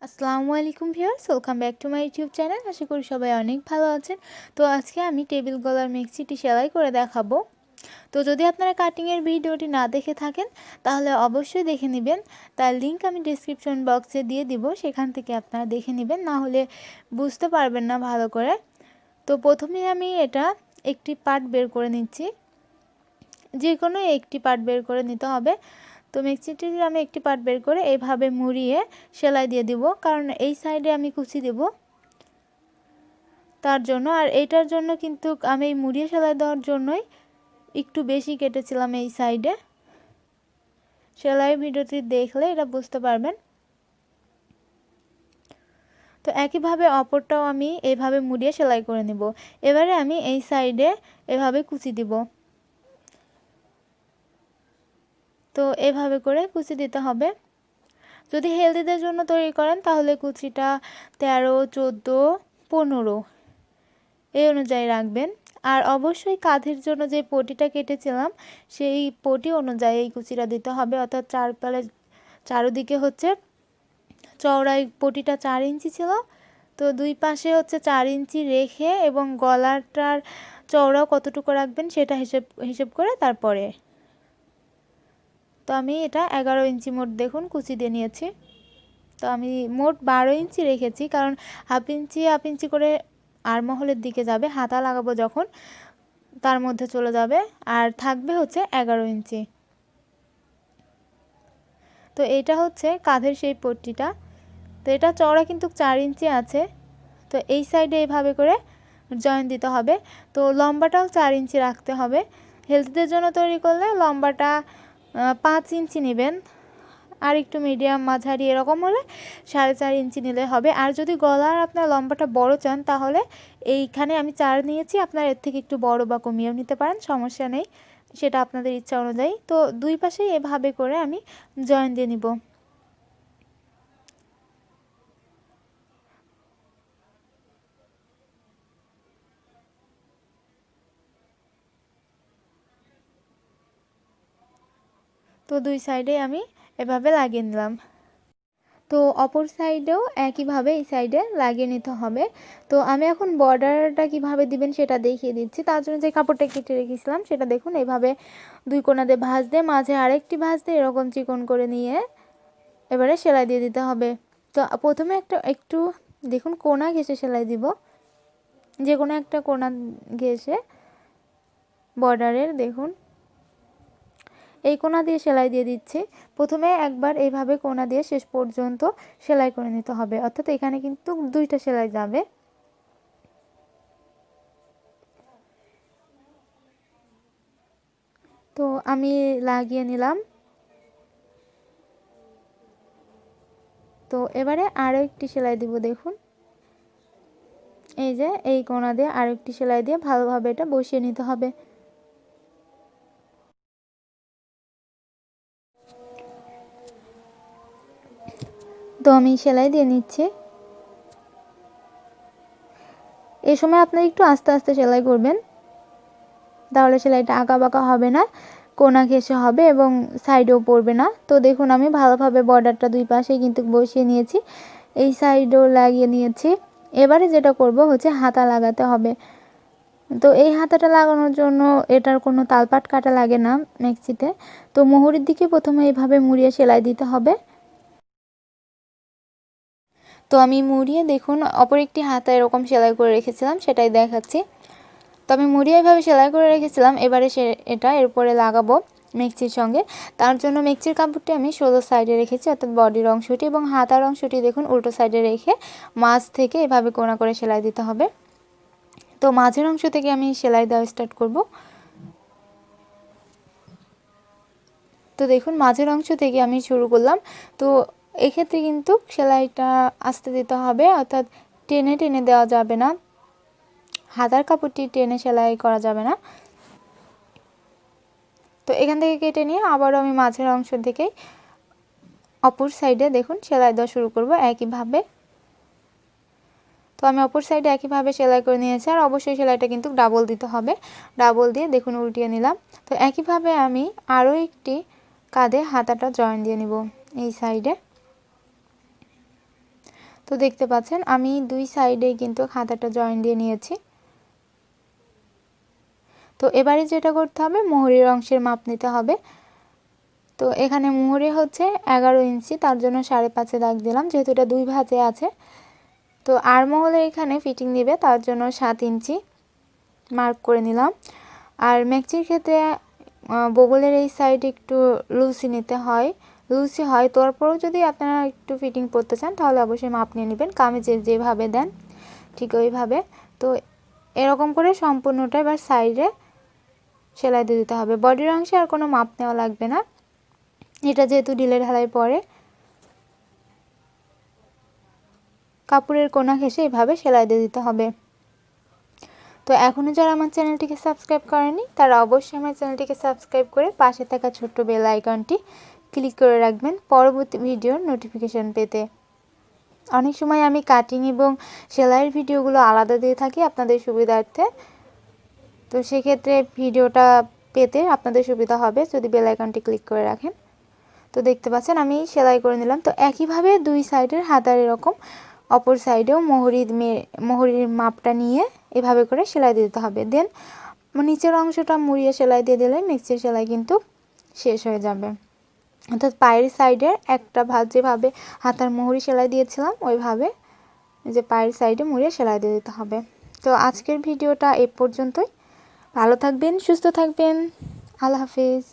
আসসালামু আলাইকুম viewers, welcome back to my YouTube channel. আশা করি সবাই অনেক ভালো আছেন। তো আজকে আমি টেবিল গলার মেক্সিটি সেলাই করে দেখাবো। তো যদি আপনারা কাটিংয়ের ভিডিওটি না দেখে থাকেন তাহলে অবশ্যই দেখে নেবেন। তার লিংক আমি ডিসক্রিপশন বক্সে দিয়ে দিব, সেখান থেকে আপনারা দেখে নেবেন, না হলে বুঝতে পারবেন না ভালো করে। তো প্রথমে আমি এটা একটি পার্ট বের করে নিচ্ছি, যে কোনো একটি পার্ট বের করে নিতে হবে। তো মেক্সিটির আমি একটি পার্ট বের করে এইভাবে মুড়িয়ে সেলাই দিয়ে দিব, কারণ এই সাইডে আমি কুচি দেব তার জন্য। আর এইটার জন্য কিন্তু আমি এই মুড়িয়ে সেলাই দেওয়ার জন্যই একটু বেশি কেটেছিলাম এই সাইডে। সেলাই ভিডিওটি দেখলে এটা বুঝতে পারবেন। তো একইভাবে অপরটাও আমি এইভাবে মুড়িয়ে সেলাই করে নিব। এবারে আমি এই সাইডে এভাবে কুচি দিব। তো এভাবে করে কুচি দিতে হবে। যদি হেলদিদের জন্য তৈরি করেন তাহলে কুচিটা 13, 14, 15 এই অনুযায়ী রাখবেন। আর অবশ্যই কাঁধের জন্য যে পটিটা কেটেছিলাম সেই পটি অনুযায়ী এই কুচিটা দিতে হবে, অর্থাৎ চারদিকে হচ্ছে চওড়াই পটিটা 4 ইঞ্চি ছিল, তো দুই পাশে হচ্ছে 4 ইঞ্চি রেখে এবং গলাটার চওড়াও কতটুকু রাখবেন সেটা হিসেব করে তারপরে। তো আমি এটা 11 ইঞ্চি মোট দেখুন কুচি দিয়ে নিয়েছি। তো আমি মোট 12 ইঞ্চি রেখেছি, কারণ হাফ ইঞ্চি করে আরমহলের দিকে যাবে, হাতা লাগাবো যখন তার মধ্যে চলে যাবে, আর থাকবে হচ্ছে 11 ইঞ্চি। তো এটা হচ্ছে কাঁধের সেই পট্টিটা। তো এটা চওড়া কিন্তু 4 ইঞ্চি আছে। তো এই সাইডে এইভাবে করে জয়েন দিতে হবে। তো লম্বাটাও 4 ইঞ্চি রাখতে হবে। হেলথদের জন্য তৈরি করলে লম্বাটা 5 ইঞ্চি নেবেন, আর একটু মিডিয়াম মাঝারি এরকম হলে 4.5 ইঞ্চি নিলে হবে। আর যদি গলার আপনার লম্বাটা বড় চান তাহলে এইখানে আমি 4 নিয়েছি, আপনার এর থেকে একটু বড় বা কমিয়েও নিতে পারেন, সমস্যা নেই, সেটা আপনাদের ইচ্ছা অনুযায়ী। তো দুই পাশেই এভাবে করে আমি জয়েন দিয়ে নিব। তো দুই সাইডে আমি এভাবে লাগিয়ে নিলাম। তো অপর সাইডেও একইভাবে এই সাইডে লাগিয়ে নিতে হবে। তো আমি এখন বর্ডারটা কিভাবে দিবেন সেটা দেখিয়ে দিচ্ছি। তার জন্য যে কাপড়টা কেটে রেখেছিলাম সেটা দেখুন এইভাবে দুই কোণা দিয়ে ভাঁজ দিয়ে মাঝে আরেকটি ভাঁজ দিয়ে এরকম চিকন করে নিয়ে এবারে সেলাই দিয়ে দিতে হবে। তো প্রথমে একটু দেখুন কোণা ঘেঁষে সেলাই দিব, যে কোনো একটা কোণা ঘেঁষে বর্ডারের দেখুন এই কোণা দিয়ে সেলাই দিয়ে দিচ্ছি। প্রথমে একবার এইভাবে কোণা দিয়ে শেষ পর্যন্ত সেলাই করে নিতে হবে, অর্থাৎ এখানে কিন্তু দুইটা সেলাই যাবে। তো আমি লাগিয়ে নিলাম। তো এবারে আরও একটি সেলাই দিব, দেখুন এই যে এই কোণা দিয়ে আরও একটি সেলাই দিয়ে ভালোভাবে এটা বসিয়ে নিতে হবে। তো আমি সেলাই দিয়ে নিচ্ছি। এই সময় আপনি একটু আস্তে আস্তে সেলাই করবেন, তাহলে সেলাইটা আঁকা বাঁকা হবে না, কোণা ঘেঁষে হবে এবং সাইডেও পড়বে না। তো দেখুন আমি ভালোভাবে বর্ডারটা দুই পাশেই কিন্তু বসিয়ে নিয়েছি, এই সাইডেও লাগিয়ে নিয়েছি। এবারে যেটা করব হচ্ছে হাতা লাগাতে হবে। তো এই হাতাটা লাগানোর জন্য এটার কোনো তালপাট কাটা লাগে না মেক্সিতে। তো মোহরের দিকে প্রথমে এইভাবে মুড়িয়ে সেলাই দিতে হবে। তো আমি মুড়িয়ে দেখুন অপর একটি হাতা এরকম সেলাই করে রেখেছিলাম, সেটাই দেখাচ্ছি। তো আমি মুড়িয়ে এইভাবে সেলাই করে রেখেছিলাম, এবারে এটা এর উপরে লাগাবো মেক্সির সঙ্গে। তার জন্য মেক্সির কাপড়টি আমি সোজা সাইডে রেখেছি, অর্থাৎ বডির অংশটি, এবং হাতার অংশটি দেখুন উল্টো সাইডে রেখে মাঝ থেকে এভাবে কোণা করে সেলাই দিতে হবে। তো মাঝের অংশ থেকে আমি সেলাই দেওয়া স্টার্ট করব। তো দেখুন মাঝের অংশ থেকে আমি শুরু করলাম। তো এক্ষেত্রে কিন্তু সেলাইটা আস্তে দিতে হবে, অর্থাৎ টেনে টেনে দেওয়া যাবে না, হাতার কাপড়টি টেনে সেলাই করা যাবে না। তো এখান থেকে কেটে নিয়ে আবারও আমি মাঝের অংশ থেকে অপর সাইডে দেখুন সেলাই দেওয়া শুরু করব একইভাবে। তো আমি অপর সাইডে একইভাবে সেলাই করে নিয়েছি, আর অবশ্যই সেলাইটা কিন্তু ডাবল দিতে হবে। ডাবল দিয়ে দেখুন উল্টিয়ে নিলাম। তো একইভাবে আমি আরও একটি কাঁধে হাতাটা জয়েন দিয়ে নিব এই সাইডে। তো দেখতে পাচ্ছেন আমি দুই সাইডে কিন্তু হাতাটা জয়েন দিয়ে নিয়েছি। তো এবারে যেটা করতে হবে, মোহরির অংশের মাপ নিতে হবে। তো এখানে মোহরি হচ্ছে 11 ইঞ্চি, তার জন্য 5.5 দাগ দিলাম, যেহেতু এটা দুই ভাঁজে আছে। তো আরমহলের এখানে ফিটিং নেবে, তার জন্য 7 ইঞ্চি মার্ক করে নিলাম। আর মেক্সির ক্ষেত্রে বগলের এই সাইড একটু লুসি নিতে হয়, লুসি হয়। তারপরেও যদি আপনারা একটু ফিটিং করতে চান তাহলে অবশ্যই মাপ নিয়ে নেবেন, কামিজের যেভাবে দেন ঠিক ওইভাবে। তো এরকম করে সম্পূর্ণটা এবার সাইডে সেলাই দিয়ে দিতে হবে। বডির অংশে আর কোনো মাপ নেওয়া লাগবে না, এটা যেহেতু ঢিলে ঢালাই পরে। কাপড়ের কোনা ঘেঁষে এভাবে সেলাই দিয়ে দিতে হবে। তো এখনও যারা আমার চ্যানেলটিকে সাবস্ক্রাইব করেনি তারা অবশ্যই আমার চ্যানেলটিকে সাবস্ক্রাইব করে পাশে থাকা ছোট্ট বেল আইকনটি ক্লিক করে রাখবেন পরবর্তী ভিডিওর নোটিফিকেশন পেতে। অনেক সময় আমি কাটিং এবং সেলাইয়ের ভিডিওগুলো আলাদা দিয়ে থাকি আপনাদের সুবিধার্থে, তো সেক্ষেত্রে ভিডিওটা পেতে আপনাদের সুবিধা হবে যদি বেল আইকনটি ক্লিক করে রাখেন। তো দেখতে পাচ্ছেন আমি সেলাই করে নিলাম। তো একইভাবে দুই সাইডের হাতার এরকম অপর সাইডেও মোহরির মাপটা নিয়ে এভাবে করে সেলাই দিয়ে দিতে হবে। দেন নিচের অংশটা মুড়িয়ে সেলাই দিয়ে দিলে মেক্সির সেলাই কিন্তু শেষ হয়ে যাবে। অর্থাৎ পায়ের সাইডের একটা ভাঁজ যেভাবে হাতার মোহরি সেলাই দিয়েছিলাম ওইভাবে যে পায়ের সাইডে মুড়িয়ে সেলাই দিয়ে দিতে হবে। তো আজকের ভিডিওটা এ পর্যন্তই। ভালো থাকবেন, সুস্থ থাকবেন, আল্লাহ হাফেজ।